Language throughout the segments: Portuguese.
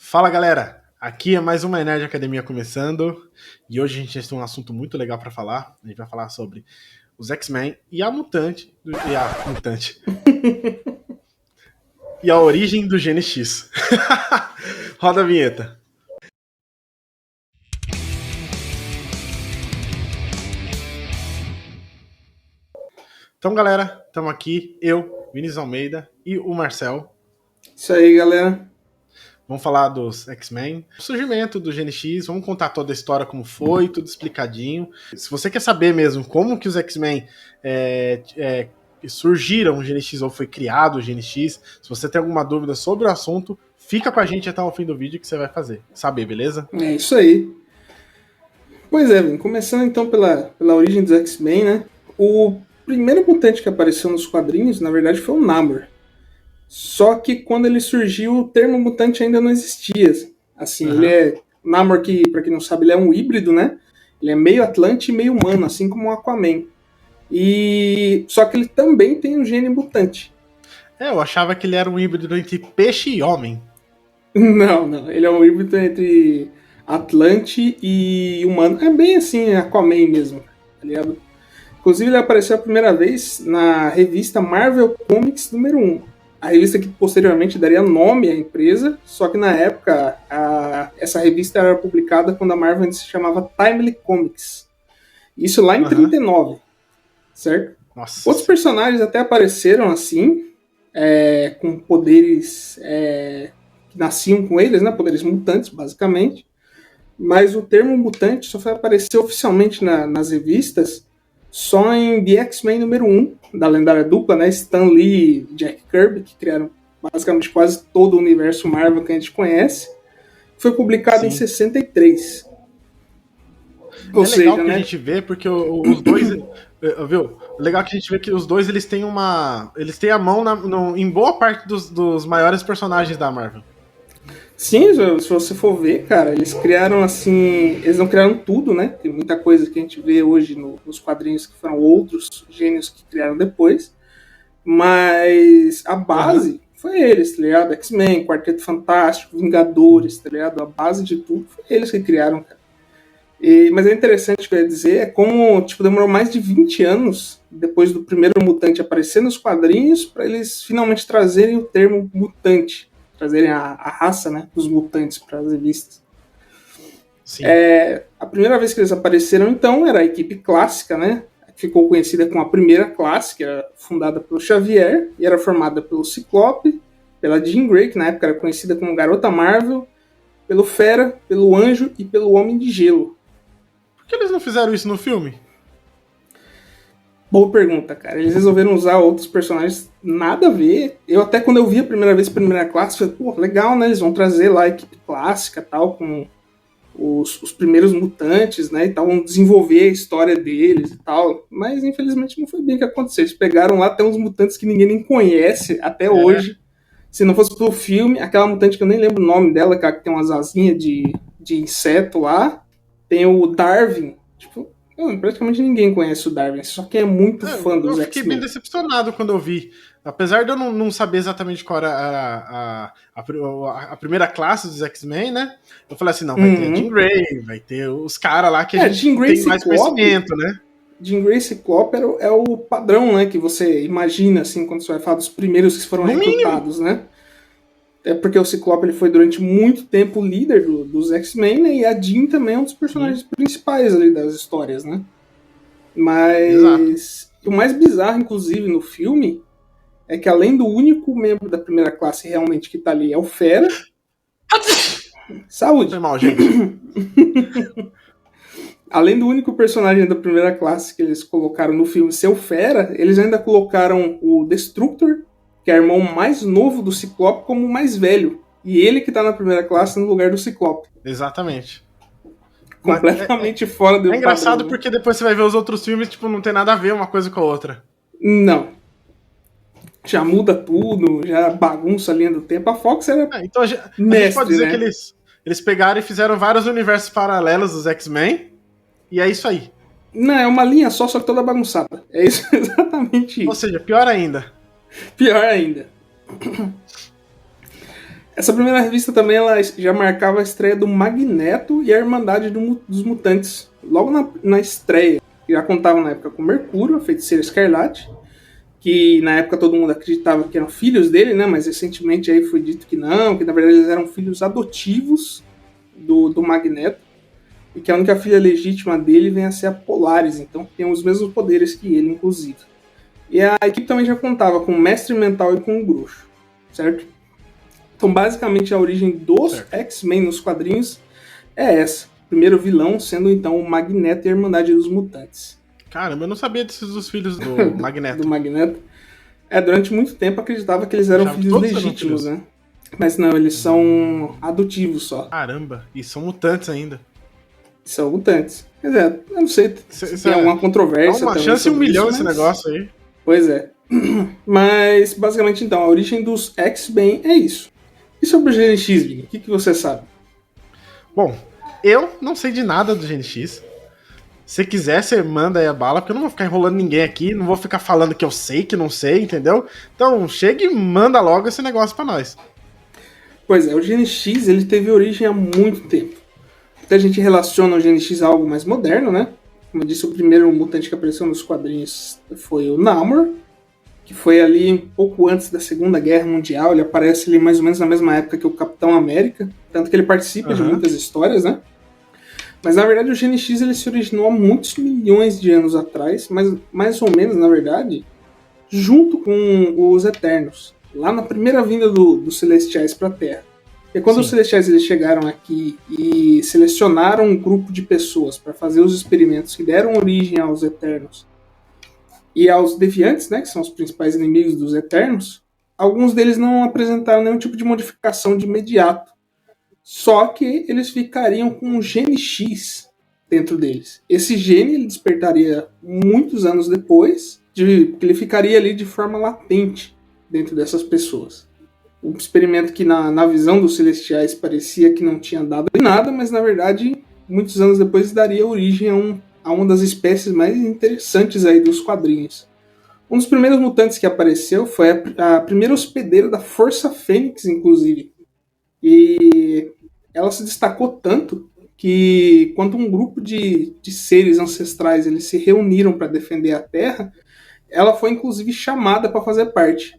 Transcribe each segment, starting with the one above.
Fala galera, aqui é mais uma Nerd Academia começando e hoje a gente tem um assunto muito legal para falar. A gente vai falar sobre os X-Men e a mutante e a origem do Gene X. Roda a vinheta. Então galera, estamos aqui, eu, Vinícius Almeida e o Marcel. Isso aí, galera. Vamos falar dos X-Men, o surgimento do Gene X, vamos contar toda a história, como foi, tudo explicadinho. Se você quer saber mesmo como que os X-Men surgiram o Gene X ou foi criado o Gene X, se você tem alguma dúvida sobre o assunto, fica com a gente até o fim do vídeo que você vai saber, beleza? É isso aí. Pois é, Vini, começando então pela origem dos X-Men, né? O primeiro mutante que apareceu nos quadrinhos, na verdade, foi o Namor. Só que quando ele surgiu, o termo mutante ainda não existia. Assim, ele é... Namor, que, pra quem não sabe, ele é um híbrido, né? Ele é meio Atlante e meio humano, assim como o Aquaman. Só que ele também tem um gene mutante. Eu achava que ele era um híbrido entre peixe e homem. Não. Ele é um híbrido entre Atlante e humano. É bem assim, Aquaman mesmo, tá ligado? Inclusive, ele apareceu a primeira vez na revista Marvel Comics número 1. A revista que posteriormente daria nome à empresa, só que na época essa revista era publicada quando a Marvel ainda se chamava Timely Comics. Isso lá em 39, certo? Nossa. Outros personagens até apareceram assim, com poderes que nasciam com eles, né? Poderes mutantes, basicamente. Mas o termo mutante só foi aparecer oficialmente nas revistas só em The X-Men número 1, da lendária dupla, né? Stan Lee e Jack Kirby, que criaram basicamente quase todo o universo Marvel que a gente conhece. Foi publicado em 63. Ou seja, legal que a gente vê, porque os dois... Viu? Legal que a gente vê que os dois eles têm a mão em boa parte dos maiores personagens da Marvel. Sim, se você for ver, cara, eles criaram assim. Eles não criaram tudo, né? Tem muita coisa que a gente vê hoje nos quadrinhos que foram outros gênios que criaram depois. Mas a base foi eles, tá ligado? X-Men, Quarteto Fantástico, Vingadores, tá ligado? A base de tudo foi eles que criaram, cara. Mas é interessante que eu ia dizer, é como tipo, demorou mais de 20 anos depois do primeiro mutante aparecer nos quadrinhos para eles finalmente trazerem o termo mutante, trazerem a raça, né, dos mutantes para as revistas. Sim. A primeira vez que eles apareceram, então, era a equipe clássica, né, que ficou conhecida como a primeira classe, que era fundada pelo Xavier e era formada pelo Ciclope, pela Jean Grey, que na época era conhecida como Garota Marvel, pelo Fera, pelo Anjo e pelo Homem de Gelo. Por que eles não fizeram isso no filme? Boa pergunta, cara. Eles resolveram usar outros personagens nada a ver. Eu até quando eu vi a primeira vez Primeira Classe, falei, pô, legal, né? Eles vão trazer lá a equipe clássica tal, com os primeiros mutantes, né? E tal, vão desenvolver a história deles e tal. Mas infelizmente não foi bem o que aconteceu. Eles pegaram lá até uns mutantes que ninguém nem conhece até hoje. Se não fosse pelo filme, aquela mutante que eu nem lembro o nome dela, cara, que tem umas asinhas de inseto lá. Tem o Darwin, tipo, praticamente ninguém conhece o Darwin, só quem é muito fã dos X-Men. Eu fiquei bem decepcionado quando eu vi. Apesar de eu não saber exatamente qual era a primeira classe dos X-Men, né? Eu falei assim, não, vai ter a Jean Grey, vai ter os caras lá que a gente tem mais conhecimento, né? Jean Grey e Ciclope é o padrão, né? Que você imagina, assim, quando você vai falar dos primeiros que foram recrutados, né? É porque o Ciclope ele foi durante muito tempo o líder dos X-Men, né? E a Jean também é um dos personagens principais ali das histórias, né? Mas o mais bizarro, inclusive, no filme é que além do único membro da primeira classe realmente que tá ali é o Fera. Saúde! Foi mal, gente. Além do único personagem da primeira classe que eles colocaram no filme ser o Fera, eles ainda colocaram o Destructor, que é o irmão mais novo do Ciclope, como o mais velho. E ele que tá na primeira classe no lugar do Ciclope. Exatamente. Completamente fora do É engraçado padrão, porque depois você vai ver os outros filmes, tipo, não tem nada a ver uma coisa com a outra. Não. Já muda tudo, já bagunça a linha do tempo. A Fox era então a gente pode dizer, né, que eles pegaram e fizeram vários universos paralelos dos X-Men, e é isso aí. Não, é uma linha só que toda bagunçada. É isso, exatamente isso. Ou seja, pior ainda. Pior ainda. Essa primeira revista também ela já marcava a estreia do Magneto e a Irmandade dos Mutantes. Logo na estreia, já contava na época com Mercúrio, a Feiticeira Escarlate, que na época todo mundo acreditava que eram filhos dele, né? Mas recentemente aí foi dito que não, que na verdade eles eram filhos adotivos do Magneto, e que a única filha legítima dele vem a ser a Polaris, então tem os mesmos poderes que ele, inclusive. E a equipe também já contava com o Mestre Mental e com o Bruxo, certo? Então, basicamente, a origem dos X-Men nos quadrinhos é essa. O primeiro vilão sendo, então, o Magneto e a Irmandade dos Mutantes. Caramba, eu não sabia desses dos filhos do Magneto. Do Magneto. Durante muito tempo acreditava que eles eram filhos legítimos, né? Mas não, eles são adotivos só. Caramba, e são mutantes ainda. São mutantes. Quer dizer, eu não sei se tem alguma controvérsia. É uma chance em 1 milhão esse negócio aí. Pois é. Mas, basicamente, então, a origem dos X-Men é isso. E sobre o GNX, Vini? O que você sabe? Bom, eu não sei de nada do GNX. Se quiser, você manda aí a bala, porque eu não vou ficar enrolando ninguém aqui, não vou ficar falando que eu sei, que não sei, entendeu? Então, chega e manda logo esse negócio pra nós. Pois é, o GNX ele teve origem há muito tempo. Até a gente relaciona o GNX a algo mais moderno, né? Como eu disse, o primeiro mutante que apareceu nos quadrinhos foi o Namor, que foi ali um pouco antes da Segunda Guerra Mundial. Ele aparece ali mais ou menos na mesma época que o Capitão América, tanto que ele participa de muitas histórias, né? Mas na verdade o GNX ele se originou há muitos milhões de anos atrás, mas mais ou menos, na verdade, junto com os Eternos, lá na primeira vinda dos Celestiais para a Terra. E quando os Celestiais eles chegaram aqui e selecionaram um grupo de pessoas para fazer os experimentos que deram origem aos Eternos e aos Deviantes, né, que são os principais inimigos dos Eternos, alguns deles não apresentaram nenhum tipo de modificação de imediato. Só que eles ficariam com um gene X dentro deles. Esse gene ele despertaria muitos anos depois, porque ele ficaria ali de forma latente dentro dessas pessoas. Um experimento que na visão dos Celestiais parecia que não tinha dado em nada, mas na verdade, muitos anos depois daria origem a uma das espécies mais interessantes aí dos quadrinhos. Um dos primeiros mutantes que apareceu foi a primeira hospedeira da Força Fênix, inclusive. E ela se destacou tanto que quando um grupo de seres ancestrais eles se reuniram para defender a Terra, ela foi inclusive chamada para fazer parte.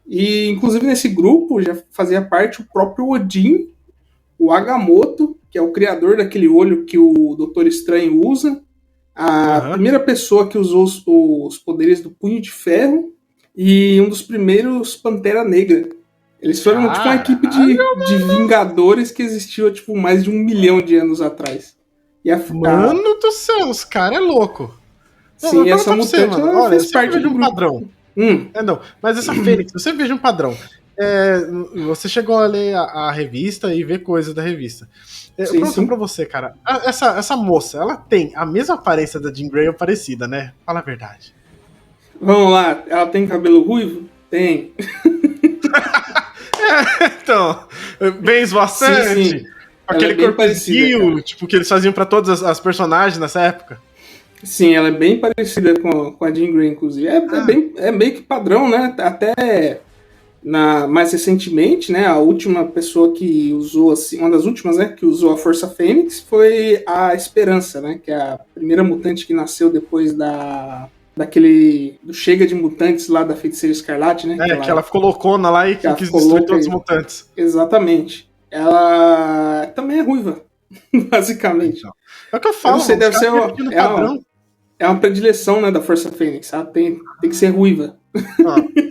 E inclusive nesse grupo já fazia parte o próprio Odin, o Agamotto, que é o criador daquele olho que o Doutor Estranho usa, a primeira pessoa que usou os poderes do Punho de Ferro e um dos primeiros Pantera Negra. Eles foram tipo uma equipe de Vingadores que existiu tipo mais de 1 milhão de anos atrás. E Mano do céu, os caras é louco. Sim, não, essa mutante olha, fez parte de um padrão. Não, mas essa Fênix, você veja um padrão. Você chegou a ler a revista e ver coisas da revista. Eu pergunto pra você, cara. Essa moça, ela tem a mesma aparência da Jean Grey ou parecida, né? Fala a verdade. Vamos lá, ela tem cabelo ruivo? Tem. Então, bem esvoaçante. Sim. Aquele corpozinho, tipo, que eles faziam pra todas as personagens nessa época. Sim, ela é bem parecida com a Jean Grey, inclusive. É meio que padrão, né? Até mais recentemente, né? A última pessoa que usou, assim, uma das últimas, né? Que usou a Força Fênix foi a Esperança, né? Que é a primeira mutante que nasceu depois do Chega de Mutantes lá da Feiticeira Escarlate, né? Que ela ficou loucona lá e que quis destruir todos os mutantes. Exatamente. Ela também é ruiva, basicamente. É o que eu falo, não sei, deve ser uma predileção, né, da Força Fênix. Ela tem que ser ruiva.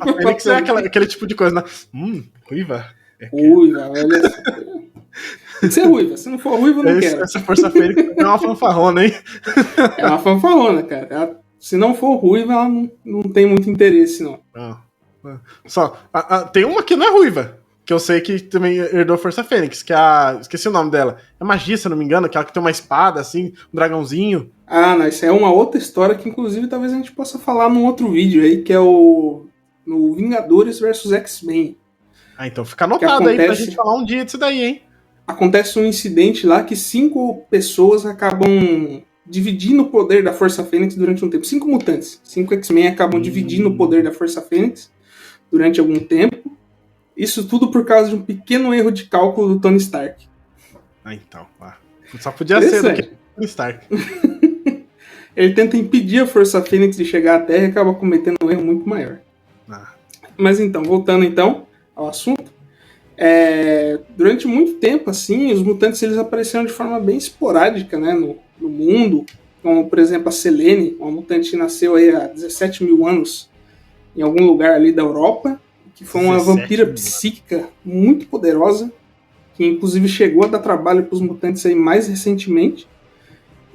A Fênix é aquele tipo de coisa, né? Ruiva? Ruiva, olha só. Tem que ser ruiva. Se não for ruiva, eu não quero. Essa Força Fênix é uma fanfarrona, hein? É uma fanfarrona, cara. Se não for ruiva, ela não tem muito interesse, não. Tem uma que não é ruiva, que eu sei que também herdou a Força Fênix, que é esqueci o nome dela. É magia, se eu não me engano, aquela que tem uma espada, assim, um dragãozinho. Não, isso é uma outra história que, inclusive, talvez a gente possa falar num outro vídeo aí, que é no Vingadores vs X-Men. Então fica anotado aí pra gente falar um dia disso daí, hein? Acontece um incidente lá que 5 pessoas acabam dividindo o poder da Força Fênix durante um tempo. 5 mutantes. 5 X-Men acabam dividindo o poder da Força Fênix durante algum tempo. Isso tudo por causa de um pequeno erro de cálculo do Tony Stark. Então. Só podia ser do que Tony Stark. Ele tenta impedir a Força Fênix de chegar à Terra e acaba cometendo um erro muito maior. Mas então, voltando então ao assunto. Durante muito tempo, assim, os mutantes eles apareceram de forma bem esporádica, né, no mundo. Como, por exemplo, a Selene, uma mutante que nasceu aí há 17 mil anos em algum lugar ali da Europa, que foi uma vampira psíquica muito poderosa, que inclusive chegou a dar trabalho para os mutantes aí mais recentemente.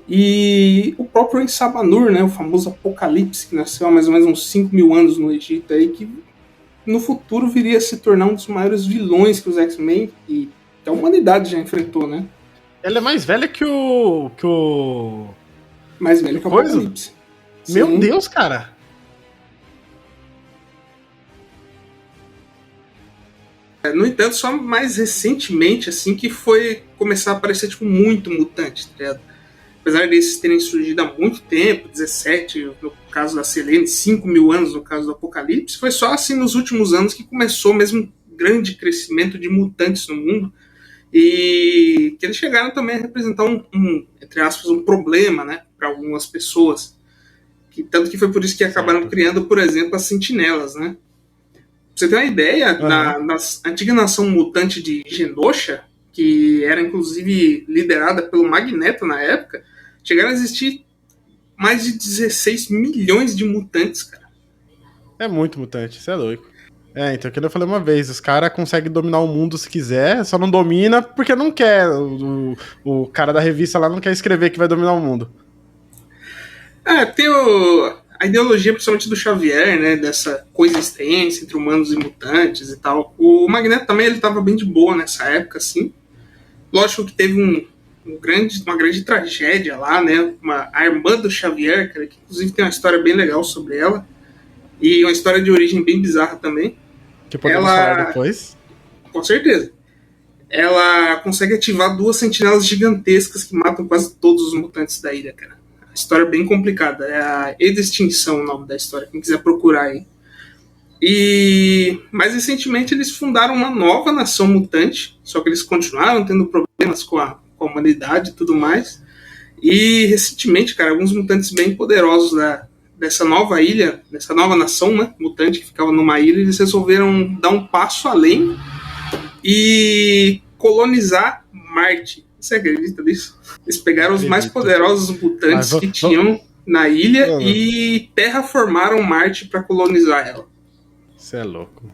E o próprio Ensabanur, né, o famoso Apocalipse, que nasceu há mais ou menos uns 5 mil anos no Egito, aí, que no futuro viria a se tornar um dos maiores vilões que os X-Men e a humanidade já enfrentou, né? Ela é mais velha que o... Mais velha que o Apocalipse. Meu Sim. Deus, cara! No entanto, só mais recentemente, assim, que foi começar a aparecer, tipo, muito mutante, tá ligado? Apesar desses terem surgido há muito tempo, 17 no caso da Selene, 5 mil anos no caso do Apocalipse, foi só assim nos últimos anos que começou mesmo um grande crescimento de mutantes no mundo e que eles chegaram também a representar entre aspas, um problema, né, para algumas pessoas. Tanto que foi por isso que acabaram criando, por exemplo, as sentinelas, né? Pra você ter uma ideia, na antiga nação mutante de Genosha, que era inclusive liderada pelo Magneto na época, chegaram a existir mais de 16 milhões de mutantes, cara. É muito mutante, isso é louco. Então, como eu falei uma vez, os caras conseguem dominar o mundo se quiser, só não domina porque não quer. O cara da revista lá não quer escrever que vai dominar o mundo. Tem a ideologia, principalmente do Xavier, né, dessa coexistência entre humanos e mutantes e tal. O Magneto também, ele tava bem de boa nessa época, assim. Lógico que teve uma grande tragédia lá, né? A irmã do Xavier, cara, que inclusive tem uma história bem legal sobre ela. E uma história de origem bem bizarra também. Que podemos falar depois. Com certeza. Ela consegue ativar 2 sentinelas gigantescas que matam quase todos os mutantes da ilha, cara. A história é bem complicada. É a Extinção o nome da história, quem quiser procurar aí. E mais recentemente eles fundaram uma nova nação mutante, só que eles continuaram tendo problemas com a humanidade e tudo mais. E recentemente, cara, alguns mutantes bem poderosos dessa nova ilha, dessa nova nação, né, mutante que ficava numa ilha, eles resolveram dar um passo além e colonizar Marte. Você acredita nisso? Eles pegaram os mais poderosos mutantes que tinham na ilha e terraformaram Marte para colonizar ela. Isso é louco.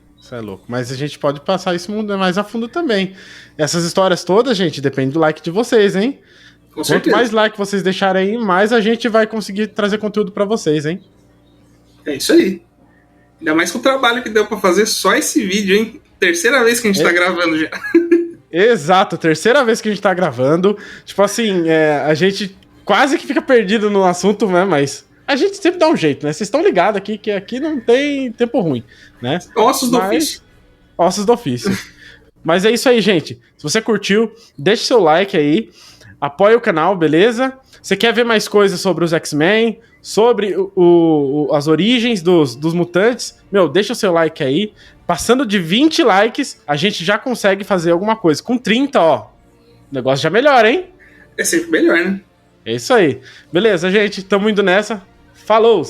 Mas a gente pode passar isso mais a fundo também. Essas histórias todas, gente, depende do like de vocês, hein? Com certeza. Quanto mais like vocês deixarem aí, mais a gente vai conseguir trazer conteúdo pra vocês, hein? É isso aí. Ainda mais com o trabalho que deu pra fazer só esse vídeo, hein? Terceira vez que a gente tá gravando já. Exato, terceira vez que a gente tá gravando. Tipo assim, a gente quase que fica perdido no assunto, né? Mas a gente sempre dá um jeito, né? Vocês estão ligados aqui que aqui não tem tempo ruim, né? Ossos do ofício. Ossos do ofício. Mas é isso aí, gente. Se você curtiu, deixe seu like aí. Apoia o canal, beleza? Você quer ver mais coisas sobre os X-Men, sobre as origens dos mutantes? Deixa o seu like aí. Passando de 20 likes, a gente já consegue fazer alguma coisa. Com 30, ó, o negócio já melhora, hein? É sempre melhor, né? É isso aí. Beleza, gente? Tamo indo nessa. Falou!